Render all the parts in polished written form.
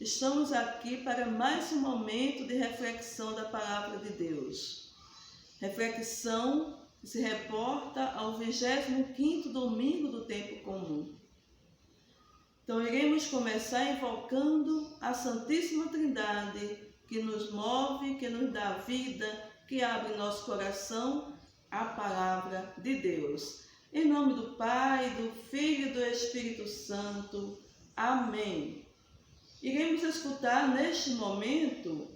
Estamos aqui para mais um momento de reflexão da Palavra de Deus. Reflexão que se reporta ao 25º domingo do tempo comum. Então, iremos começar invocando a Santíssima Trindade, que nos move, que nos dá vida, que abre nosso coração à Palavra de Deus. Em nome do Pai, do Filho e do Espírito Santo. Amém. Iremos escutar neste momento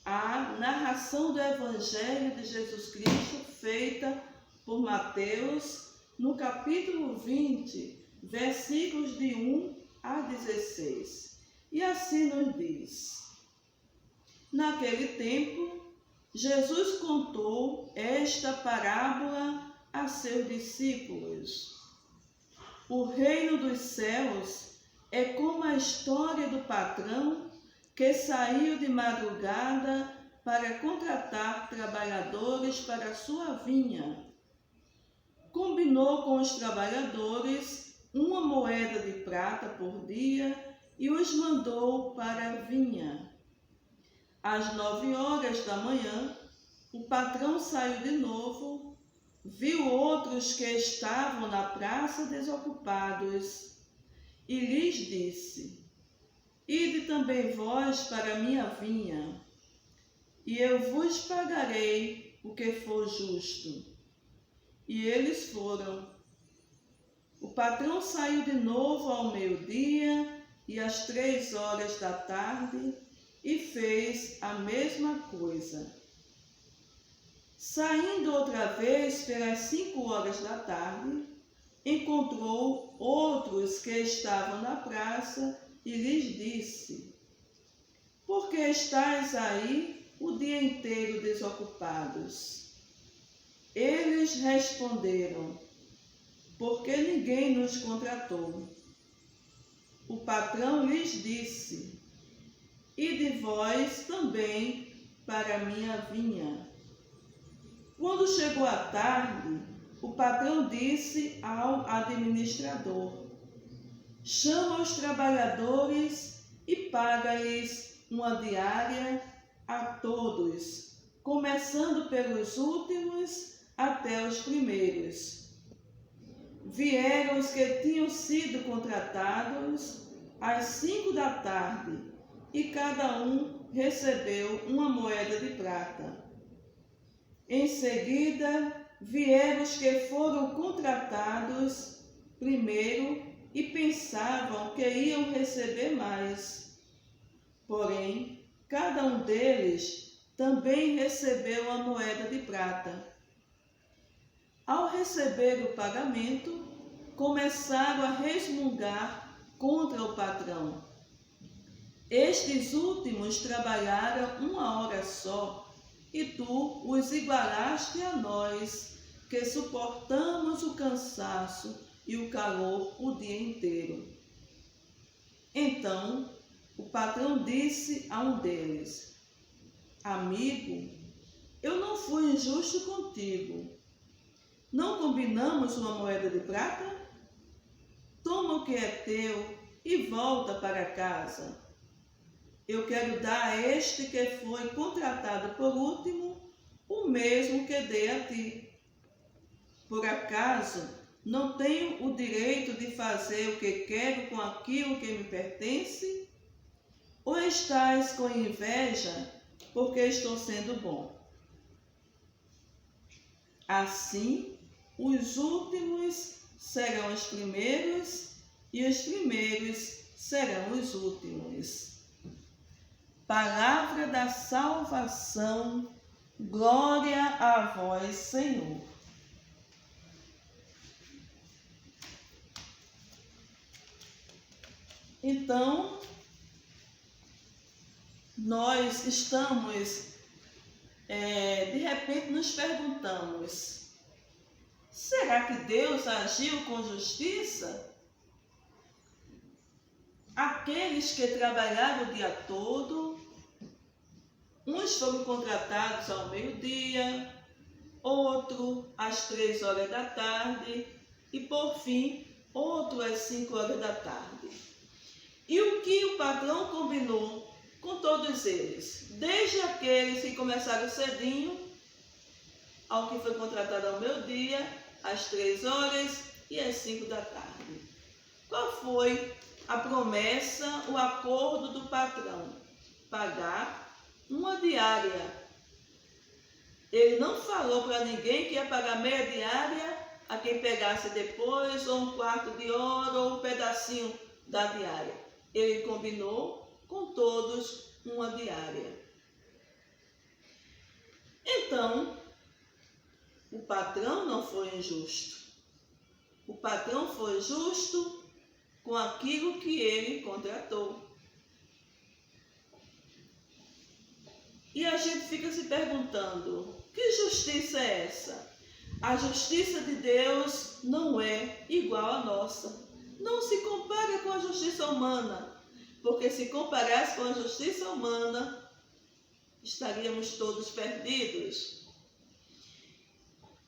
a narração do Evangelho de Jesus Cristo feita por Mateus no capítulo 20, versículos de 1 a 16. E assim nos diz: Naquele tempo, Jesus contou esta parábola a seus discípulos. O reino dos céus é como a história do patrão que saiu de madrugada para contratar trabalhadores para a sua vinha. Combinou com os trabalhadores uma moeda de prata por dia e os mandou para a vinha. Às 9 horas da manhã, o patrão saiu de novo, viu outros que estavam na praça desocupados e lhes disse: Ide também vós para a minha vinha, e eu vos pagarei o que for justo. E eles foram. O patrão saiu de novo ao meio-dia e às 3 horas da tarde e fez a mesma coisa. Saindo outra vez pelas 5 horas da tarde, encontrou outros que estavam na praça e lhes disse: Por que estáis aí o dia inteiro desocupados? Eles responderam: Porque ninguém nos contratou. O patrão lhes disse: Ide vós também para a minha vinha. Quando chegou a tarde, o patrão disse ao administrador: Chama os trabalhadores e paga-lhes uma diária a todos, começando pelos últimos até os primeiros. Vieram os que tinham sido contratados às 5 da tarde, e cada um recebeu uma moeda de prata. Em seguida, vieram os que foram contratados primeiro e pensavam que iam receber mais. Porém, cada um deles também recebeu a moeda de prata. Ao receber o pagamento, começaram a resmungar contra o patrão. Estes últimos trabalharam 1 hora só, e tu os igualaste a nós, que suportamos o cansaço e o calor o dia inteiro. Então, o patrão disse a um deles: Amigo, eu não fui injusto contigo. Não combinamos uma moeda de prata? Toma o que é teu e volta para casa. Eu quero dar a este que foi contratado por último o mesmo que dei a ti. Por acaso não tenho o direito de fazer o que quero com aquilo que me pertence? Ou estás com inveja porque estou sendo bom? Assim, os últimos serão os primeiros e os primeiros serão os últimos. Palavra da salvação, glória a vós, Senhor. Então, nós estamos, de repente nos perguntamos: será que Deus agiu com justiça? Aqueles que trabalharam o dia todo, uns foram contratados ao meio-dia, outro às 3 horas da tarde e, por fim, outro às 5 horas da tarde. E o que o patrão combinou com todos eles, desde aqueles que começaram cedinho, ao que foi contratado ao meio-dia, às 3 horas e às 5 da tarde. Qual foi a promessa, o acordo do patrão? Pagar uma diária. Ele não falou para ninguém que ia pagar meia diária a quem pegasse depois, ou um quarto de hora, ou um pedacinho da diária. Ele combinou com todos uma diária. Então, o patrão não foi injusto. O patrão foi justo com aquilo que ele contratou. E a gente fica se perguntando, que justiça é essa? A justiça de Deus não é igual à nossa. Não se compara com a justiça humana, porque se comparasse com a justiça humana, estaríamos todos perdidos.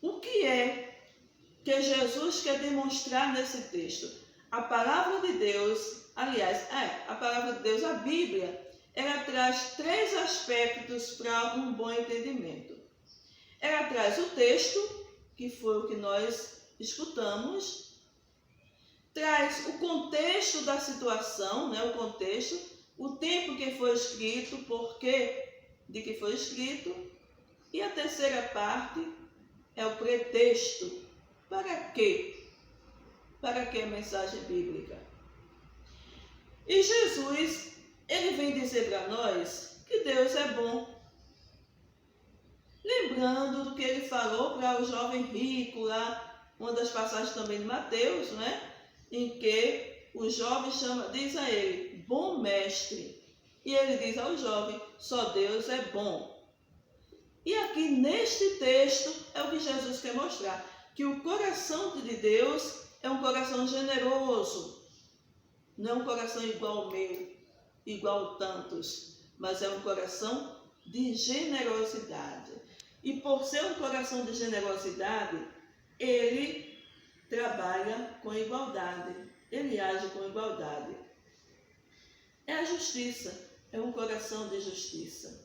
O que é que Jesus quer demonstrar nesse texto? A palavra de Deus, aliás, a palavra de Deus, a Bíblia, ela traz 3 aspectos para um bom entendimento. Ela traz o texto, que foi o que nós escutamos, traz o contexto da situação, né, o contexto, o tempo que foi escrito, porquê de que foi escrito, e a terceira parte é o pretexto. Para quê? Para que a mensagem bíblica? E Jesus, ele vem dizer para nós que Deus é bom. Lembrando do que ele falou para o jovem rico lá, uma das passagens também de Mateus, né? Em que o jovem diz a ele, bom mestre. E ele diz ao jovem, só Deus é bom. E aqui neste texto é o que Jesus quer mostrar, que o coração de Deus é um coração generoso, não é um coração igual ao meu, igual a tantos, mas é um coração de generosidade. E por ser um coração de generosidade, ele trabalha com igualdade, ele age com igualdade. É a justiça, é um coração de justiça.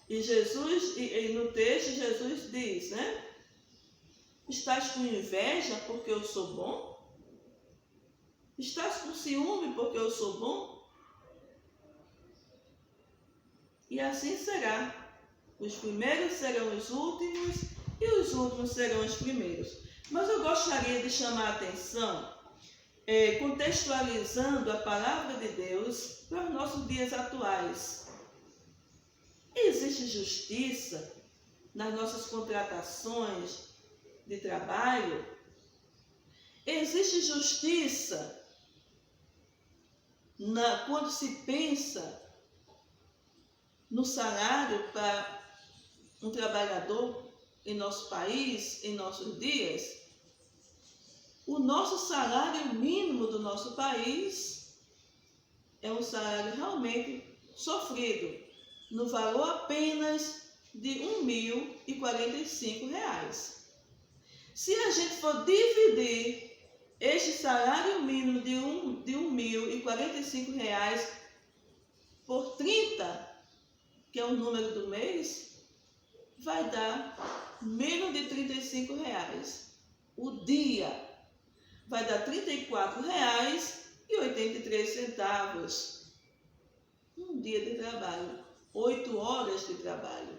E Jesus, e no texto, Jesus diz, né? Estás com inveja porque eu sou bom? Estás com ciúme porque eu sou bom? E assim será. Os primeiros serão os últimos e os últimos serão os primeiros. Mas eu gostaria de chamar a atenção, contextualizando a palavra de Deus para os nossos dias atuais. Existe justiça nas nossas contratações de trabalho? Existe justiça quando se pensa no salário para um trabalhador em nosso país, em nossos dias? O nosso salário mínimo do nosso país é um salário realmente sofrido, no valor apenas de R$ 1.045. Se a gente for dividir este salário mínimo de R$ 1.045 por 30, que é o número do mês, vai dar menos de R$ 35. O dia vai dar R$ 34,83. Um dia de trabalho, 8 horas de trabalho.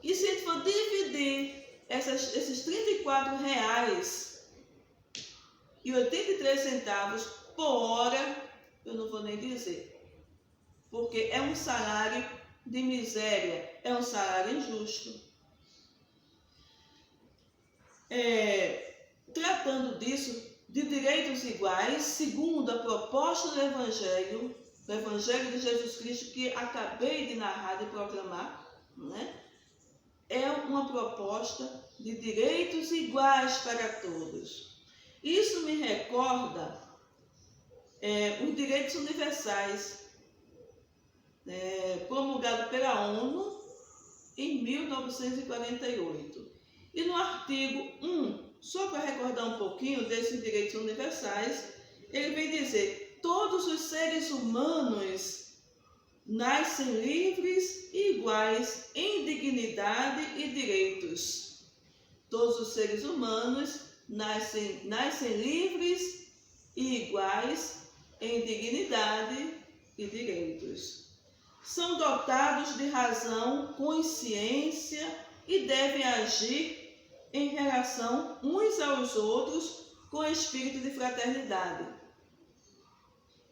E se a gente for dividir esses R$ 34,83 por hora, eu não vou nem dizer, porque é um salário de miséria, é um salário injusto. Tratando disso, de direitos iguais, segundo a proposta do Evangelho de Jesus Cristo, que acabei de narrar e proclamar, né? É uma proposta de direitos iguais para todos. Isso me recorda os direitos universais, promulgado pela ONU em 1948. E no artigo 1, só para recordar um pouquinho desses direitos universais, ele vem dizer todos os seres humanos nascem livres e iguais em dignidade e direitos. Todos os seres humanos nascem livres e iguais em dignidade e direitos. São dotados de razão, consciência e devem agir em relação uns aos outros com espírito de fraternidade.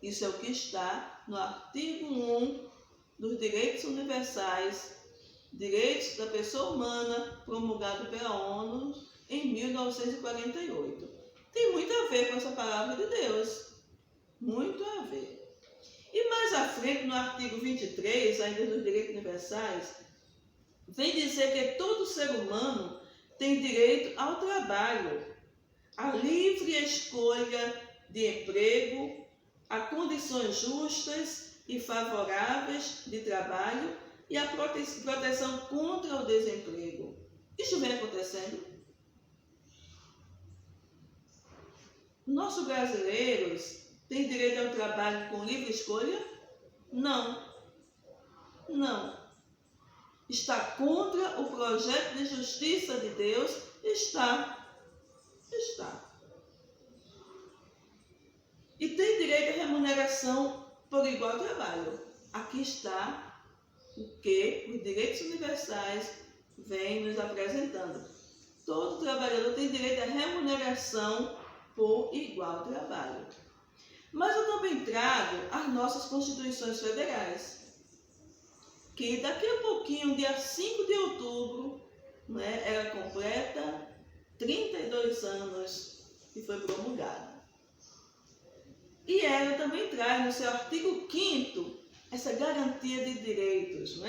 Isso é o que está no artigo 1 dos Direitos Universais, Direitos da Pessoa Humana, promulgado pela ONU em 1948. Tem muito a ver com essa palavra de Deus. Muito a ver. E mais à frente, no artigo 23, ainda dos Direitos Universais, vem dizer que todo ser humano tem direito ao trabalho, à livre escolha de emprego, a condições justas e favoráveis de trabalho e a proteção contra o desemprego. Isso vem acontecendo? Nossos brasileiros têm direito ao trabalho com livre escolha? Não. Não. Está contra o projeto de justiça de Deus? Está. E tem direito à remuneração por igual trabalho. Aqui está o que os direitos universais vêm nos apresentando. Todo trabalhador tem direito à remuneração por igual trabalho. Mas eu também trago as nossas constituições federais, que daqui a pouquinho, dia 5 de outubro, ela completa 32 anos que foi promulgada. E ela também traz no seu artigo 5º essa garantia de direitos.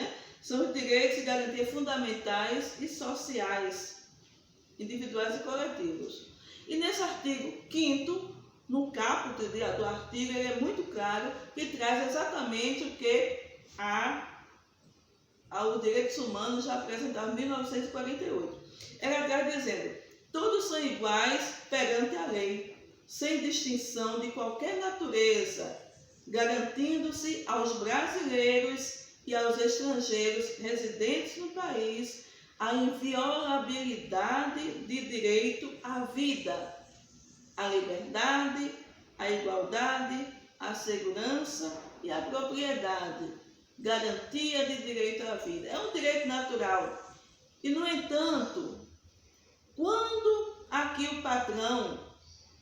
São os direitos e garantias fundamentais e sociais, individuais e coletivos. E nesse artigo 5º, no caput do artigo, ele é muito claro que traz exatamente o que os direitos humanos já apresentaram em 1948. Ela traz dizendo: todos são iguais perante a lei, sem distinção de qualquer natureza, garantindo-se aos brasileiros e aos estrangeiros residentes no país a inviolabilidade de direito à vida, à liberdade, à igualdade, à segurança e à propriedade. Garantia de direito à vida. É um direito natural. E, no entanto, quando aqui o patrão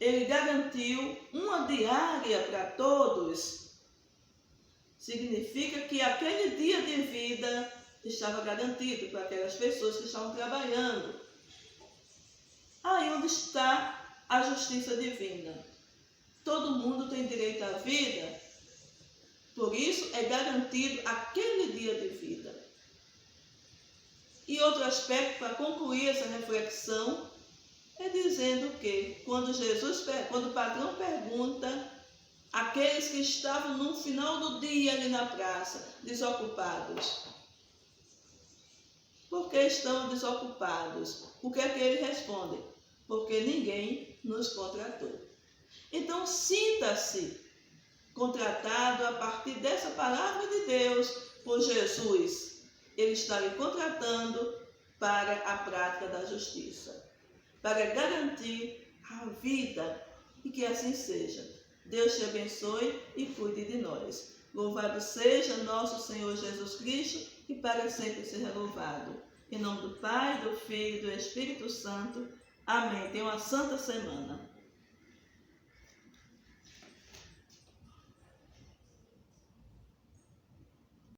ele garantiu uma diária para todos, significa que aquele dia de vida estava garantido para aquelas pessoas que estavam trabalhando. Aí onde está a justiça divina. Todo mundo tem direito à vida, por isso é garantido aquele dia de vida. E outro aspecto, para concluir essa reflexão, é dizendo que quando o patrão pergunta àqueles que estavam no final do dia ali na praça, desocupados, por que estão desocupados? O que é que ele responde? Porque ninguém nos contratou. Então, sinta-se contratado a partir dessa palavra de Deus por Jesus. Ele está lhe contratando para a prática da justiça, para garantir a vida, e que assim seja. Deus te abençoe e cuide de nós. Louvado seja nosso Senhor Jesus Cristo, e para sempre seja louvado. Em nome do Pai, do Filho e do Espírito Santo. Amém. Tenha uma santa semana.